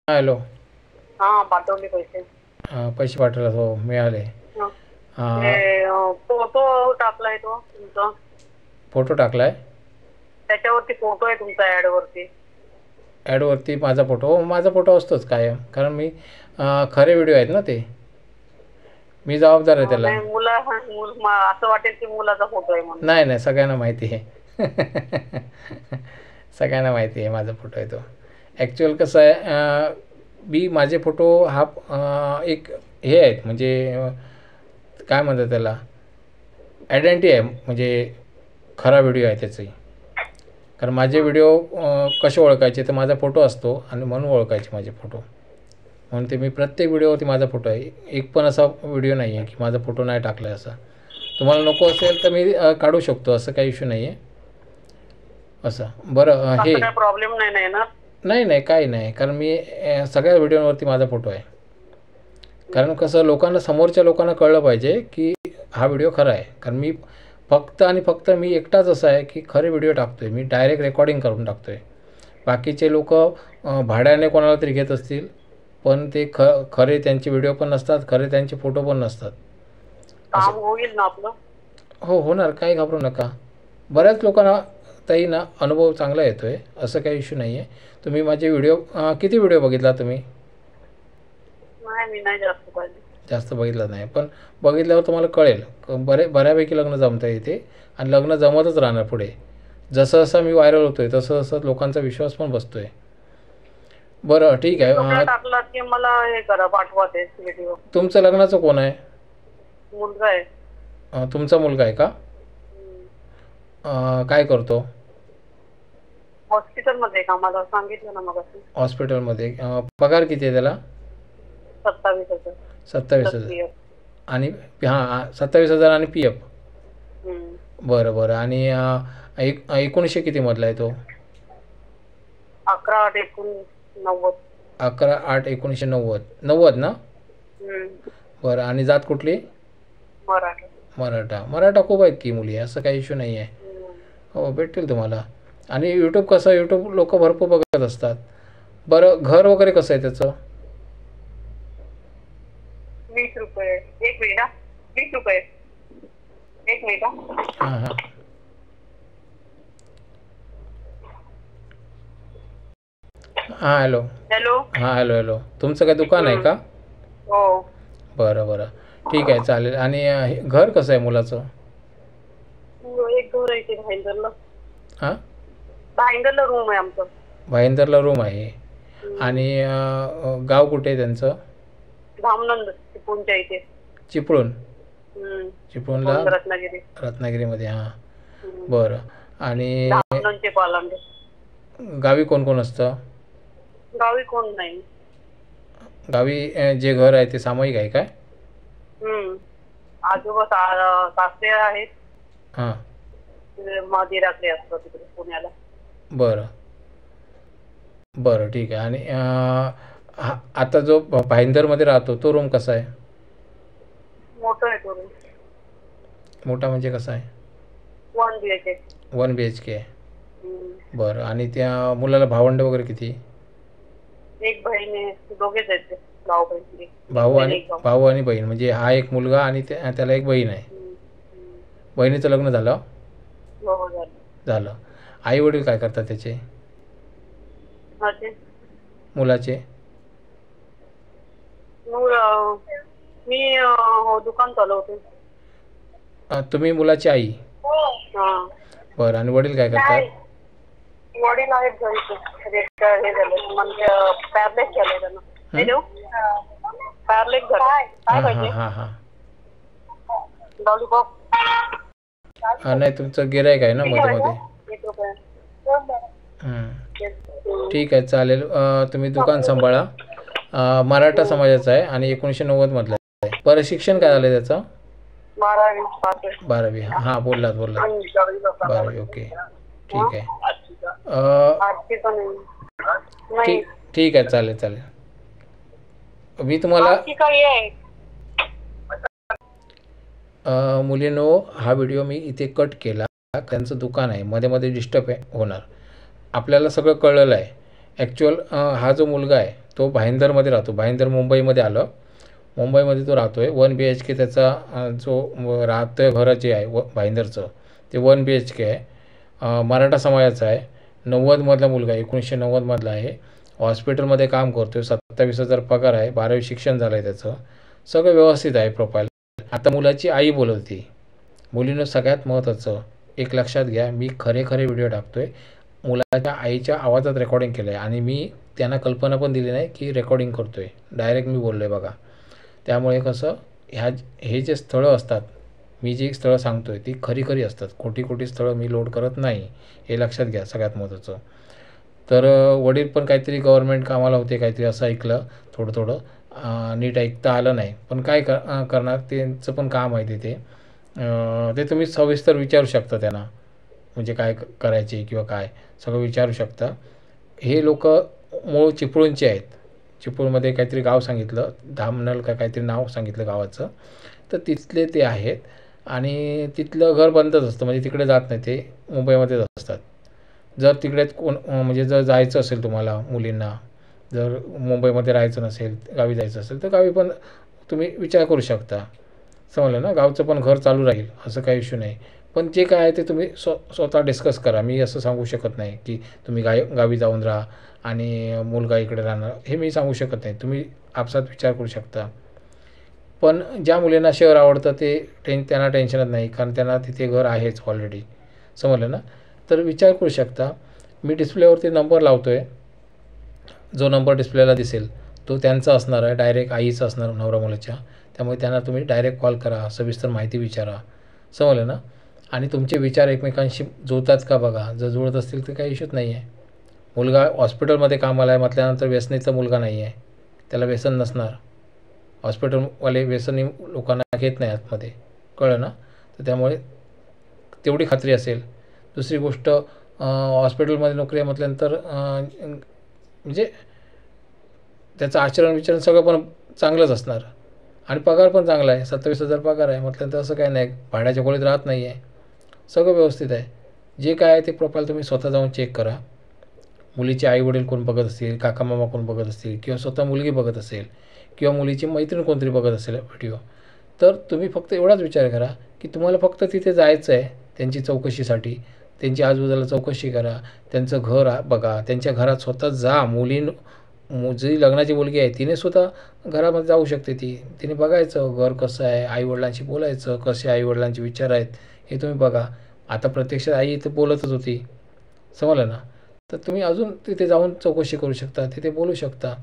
Hello. हा पाठवले पैसे. पैसे पाठवले हो मिळाले. फोटो टाकलाय तो तुमचा. फोटो टाकलाय त्याच्यावरती फोटो आहे तुमचा ऍड वरती. ॲडवरती माझा फोटो हो माझा फोटो असतोच कायम कारण मी खरे व्हिडिओ आहेत ना ते. मी जबाबदार आहे त्याला. नाही असं वाटेल की मुलाचा फोटो आहे म्हणून. नाही नाही सगळ्यांना माहिती आहे. सगळ्यांना माहिती आहे माझा फोटो आहे तो. ॲक्च्युअल कसं आहे मी माझे फोटो हा एक हे आहेत म्हणजे काय म्हणतात त्याला आयडेंटिटी आहे म्हणजे खरा व्हिडिओ आहे त्याची. कारण माझे व्हिडिओ कसे ओळखायचे तर माझा फोटो असतो आणि म्हणून ओळखायचे माझे फोटो. म्हणून ते मी प्रत्येक व्हिडिओवरती माझा फोटो आहे. एक पण असा व्हिडिओ नाही आहे की माझा फोटो नाही टाकला आहे असा. तुम्हाला नको असेल तर मी काढू शकतो असं काही इश्यू नाही आहे. असं बरं हे काय प्रॉब्लेम नाही ना. नाही नाही काही नाही कारण मी सगळ्या व्हिडिओवरती माझा फोटो आहे. कारण कसं लोकांना समोरच्या लोकांना कळलं पाहिजे की हा व्हिडिओ खरा आहे. कारण मी फक्त आणि फक्त मी एकटाच असा आहे की खरे व्हिडिओ टाकतो आहे. मी डायरेक्ट रेकॉर्डिंग करून टाकतो आहे. बाकीचे लोक भाड्याने कोणाला तरी घेत असतील पण ते खरे त्यांचे व्हिडिओ पण नसतात खरे त्यांचे फोटो पण नसतात. काम होईल ना आपलं. हो होणार काही घाबरू नका. बऱ्याच लोकांना ताई ना अनुभव चांगला येतो आहे असं काही इश्यू नाही आहे. तुम्ही माझे व्हिडिओ किती व्हिडिओ बघितला तुम्ही. नाही मी नाही जास्त पाहिजे. जास्त बघितलं नाही पण बघितल्यावर तुम्हाला कळेल बऱ्यापैकी लग्न जमतं इथे आणि लग्न जमतच राहणार पुढे. जसं जसं मी व्हायरल होतो आहे तसं तसं लोकांचा विश्वास पण बसतो आहे. बरं ठीक आहे. टाकला की मला हे करा पाठवा ते व्हिडिओ. तुमचं लग्नाचं कोण आहे. मुलगा आहे. तुमचा मुलगा आहे का. काय करतो. हॉस्पिटलमध्ये कामाला सांगितलं ना मग. हॉस्पिटलमध्ये पगार किती आहे त्याला. 27,000. 27,000 आणि हां 27,000 आणि पी एफ. बरं बरं आणि 1900 किती मधला आहे तो. 11/8/1990. 11/8/1990 ना. बरं आणि जात कुठली. मराठा खूप आहेत की मुली असं काही इश्यू नाही आहे. हो भेटतील तुम्हाला. आणि यूट्यूब कसं यूट्यूब लोक भरपूर बघत असतात. बरं घर वगैरे कसं आहे त्याचं. 20 रुपये. एक मिनिट. 20 रुपये. एक मिनिट. हां हां हां हॅलो. हां हॅलो तुमचं काय दुकान आहे का. हो. बरं बरं ठीक आहे चालेल. आणि घर कसं आहे मुलाचं. एक घर आहे ते भाईंदरला. हां भाईंदरला रूम आहे आमचं. भाईंदरला रूम आहे. आणि गाव कुठे आहे त्यांचं. धामनंद चिपळूणच्या इथे. चिपळूणला रत्नागिरीमध्ये. हां बरं. आणि गावी कोण कोण असतं. गावी कोण नाही. गावी जे घर आहे ते सामायिक आहे काय. आजोबा सासरे आहेत. हां मादिराकडे असतं तिकडे पुण्याला. बरं बरं ठीक आहे. आणि आता जो भाईंदरमध्ये राहतो तो रूम कसा आहे. मोठा आहे तो रूम. मोठा म्हणजे कसा आहे. 1 BHK. 1 BHK आहे. बरं आणि त्या मुलाला भावंड वगैरे किती. एक बहीण आहे. दोघेच आहेत ते भाऊ आणि बहीण म्हणजे हा एक मुलगा आणि त्याला एक बहीण आहे. बहिणीचं लग्न झालं. झालं. आई वडील काय करतात त्याचे. मुलाचे. मी दुकान चालवते. तुम्ही मुलाची आई. बरं आणि वडील काय करतात. वडील आहेत घरी. हे झालं म्हणजे पॅरलेस झालंय त्यांना. पॅरलेस झालं. काय पाहिजे. लॉलीपॉप. नाही तुमचं गिऱ्हाईक आहे ना मध्ये मध्ये. 1 रुपये. ठीक आहे चालेल. तुम्ही दुकान सांभाळा. मराठा समाजाचा आहे आणि 1990 मधला आहे. बरं शिक्षण काय झालं त्याचं. 12वी. हां बोललात 12वी. ओके ठीक आहे. ठीक आहे चालेल. मी तुम्हाला मुलींनो हा व्हिडिओ मी इथे कट केला. त्यांचं दुकान आहे मध्ये मध्ये डिस्टर्ब होणार. आपल्याला सगळं कळलेलं आहे ॲक्च्युअल हा जो मुलगा आहे तो भाईंदरमध्ये राहतो. भाईंदर मुंबईमध्ये आलं. मुंबईमध्ये तो राहतो आहे. 1 BHK त्याचा जो राहतं आहे घर जे आहे भाईंदरचं ते 1 BHK आहे. मराठा समाजाचा आहे. 90मधला मुलगा आहे. 1990मधला आहे. हॉस्पिटलमध्ये काम करतो आहे. 27,000 पगार आहे. 12वी शिक्षण झालं आहे त्याचं. सगळं व्यवस्थित आहे प्रोफाईल. आता मुलाची आई बोलत होती. मुलीनं सगळ्यात महत्त्वाचं एक लक्षात घ्या, मी खरे व्हिडिओ टाकतो आहे. मुलाच्या आईच्या आवाजात रेकॉर्डिंग केलं आहे आणि मी त्यांना कल्पना पण दिली नाही की रेकॉर्डिंग करतो आहे. डायरेक्ट मी बोललो आहे बघा. त्यामुळे कसं हे जे स्थळं असतात, मी जी स्थळं सांगतो आहे ती खरी असतात. खोटी स्थळं मी लोड करत नाही, हे लक्षात घ्या सगळ्यात महत्त्वाचं. तर वडील पण काहीतरी गव्हर्नमेंट कामाला होते, काहीतरी असं ऐकलं थोडं. नीट ऐकता आलं नाही, पण काय करणार, त्यांचं पण काम आहे तिथे. ते तुम्ही सविस्तर विचारू शकता त्यांना, म्हणजे काय करायचे किंवा काय सगळं विचारू शकता. हे लोक मूळ चिपळूणचे आहेत. चिपळूणमध्ये काहीतरी गाव सांगितलं, धामनल का काहीतरी नाव सांगितलं गावाचं. तर तिथले ते आहेत आणि तिथलं घर बंदच असतं, म्हणजे तिकडे जात नाही ते, मुंबईमध्येच असतात. जर तिकडे म्हणजे जर जायचं असेल तुम्हाला मुलींना, जर मुंबईमध्ये राहायचं नसेल, गावी जायचं असेल तर गावी पण तुम्ही विचार करू शकता. समजलं ना. गावचं पण घर चालू राहील, असं काही इश्यू नाही. पण जे काय आहे ते तुम्ही स्वतः डिस्कस करा. मी असं सांगू शकत नाही की तुम्ही गावी जाऊन राहा आणि मुलगा इकडे राहणार, हे मी सांगू शकत नाही. तुम्ही आपसात विचार करू शकता. पण ज्या मुलींना शहर आवडतं ते त्यांना टेन्शनच नाही, कारण त्यांना तिथे घर आहेच ऑलरेडी. समजलं ना. तर विचार करू शकता. मी डिस्प्लेवरती नंबर लावतो आहे. जो नंबर डिस्प्लेला दिसेल तो त्यांचा असणार आहे, डायरेक्ट आईचा असणार नवरा मुलाच्या. त्यामुळे त्यांना तुम्ही डायरेक्ट कॉल करा, सविस्तर माहिती विचारा. समजलं ना. आणि तुमचे विचार एकमेकांशी जुळतात का बघा. जर जुळत असतील तर काही इश्यूच नाही आहे. मुलगा हॉस्पिटलमध्ये कामाला आहे म्हटल्यानंतर व्यसनीचा मुलगा नाही आहे, त्याला व्यसन नसणार. हॉस्पिटलवाले व्यसनी लोकांना घेत नाही आतमध्ये, कळलं ना. तर त्यामुळे तेवढी खात्री असेल. दुसरी गोष्ट, हॉस्पिटलमध्ये नोकरी आहे म्हटल्यानंतर म्हणजे त्याचं आचरण सगळं पण चांगलंच असणार आणि पगार पण चांगला आहे. 27,000 पगार आहे म्हटल्यानंतर असं काही नाही, भाड्याच्या खोलीत राहत नाही आहे, सगळं व्यवस्थित आहे. जे काय आहे ते प्रोफाईल तुम्ही स्वतः जाऊन चेक करा. मुलीचे आईवडील कोण बघत असतील, काका मामा कोण बघत असतील, किंवा स्वतः मुलगी बघत असेल, किंवा मुलीची मैत्रीण कोणतरी बघत असेल व्हिडिओ, तर तुम्ही फक्त एवढाच विचार करा की तुम्हाला फक्त तिथे जायचं आहे त्यांची चौकशीसाठी. त्यांची आजूबाजूला चौकशी करा, त्यांचं घर बघा, त्यांच्या घरात स्वतः जा. जी लग्नाची मुलगी आहे तिने स्वतः घरामध्ये जाऊ शकते. तिने बघायचं घर कसं आहे, आईवडिलांशी बोलायचं, कसे आईवडिलांचे विचार आहेत हे तुम्ही बघा. आता प्रत्यक्षात आई इथे बोलतच होती, समजलं ना. तर तुम्ही अजून तिथे जाऊन चौकशी करू शकता, तिथे बोलू शकता,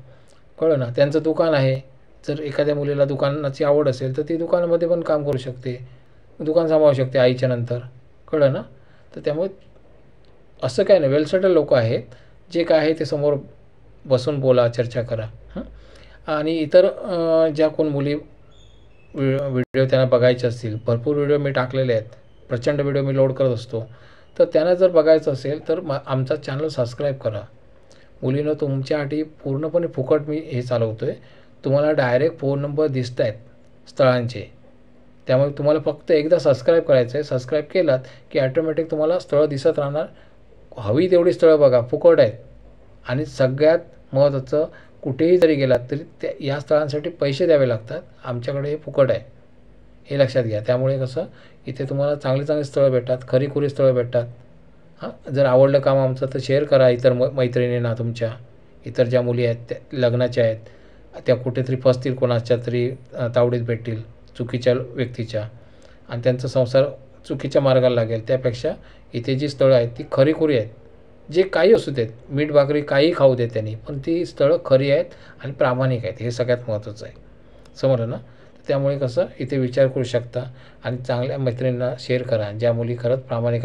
कळलं ना. त्यांचं दुकान आहे, जर एखाद्या मुलीला दुकानाची आवड असेल तर ती दुकानामध्ये पण काम करू शकते, दुकान सांभाळू शकते आईच्या नंतर, कळलं ना. तर त्यामुळे असं काय नाही, वेल सेटल लोक आहेत. जे काय आहे ते समोर बसून बोला, चर्चा करा. आणि इतर ज्या कोण मुली व्हिडिओ त्यांना बघायचे असतील, भरपूर व्हिडिओ मी टाकलेले आहेत, प्रचंड व्हिडिओ मी लोड करत असतो. तर त्यांना जर बघायचं असेल तर आमचा चॅनल सबस्क्राईब करा. मुलीनं तुमच्यासाठी पूर्णपणे फुकट मी हे चालवतो आहे. तुम्हाला डायरेक्ट फोन नंबर दिसत आहेत स्थळांचे, त्यामुळे तुम्हाला फक्त एकदा सबस्क्राईब करायचं आहे. सबस्क्राईब केलात की ॲटोमॅटिक तुम्हाला स्थळं दिसत राहणार. हवी तेवढी स्थळं बघा, फुकट आहेत. आणि सगळ्यात महत्त्वाचं, कुठेही जरी गेलात तरी या स्थळांसाठी पैसे द्यावे लागतात. आमच्याकडे हे फुकट आहे, हे लक्षात घ्या. त्यामुळे कसं इथे तुम्हाला चांगली स्थळं भेटतात, खरी स्थळं भेटतात. जर आवडलं काम आमचं तर शेअर करा इतर मैत्रिणींना तुमच्या. इतर ज्या मुली आहेत त्या लग्नाच्या आहेत, त्या कुठेतरी फसतील, कोणाच्या तरी तावडीत भेटतील चुकीच्या व्यक्तीच्या, आणि त्यांचा संसार चुकीच्या मार्गाला लागेल. त्यापेक्षा इथे जी स्थळं आहेत ती खरी आहेत. जे काही असू देत, मीठ भाकरी काही खाऊ देत त्यांनी, पण ती स्थळं खरी आहेत आणि प्रामाणिक आहेत, हे सगळ्यात महत्त्वाचं आहे. समजलं ना. त्यामुळे कसं इथे विचार करू शकता आणि चांगल्या मैत्रिणींना शेअर करा ज्या मुली खरंच प्रामाणिक आहेत.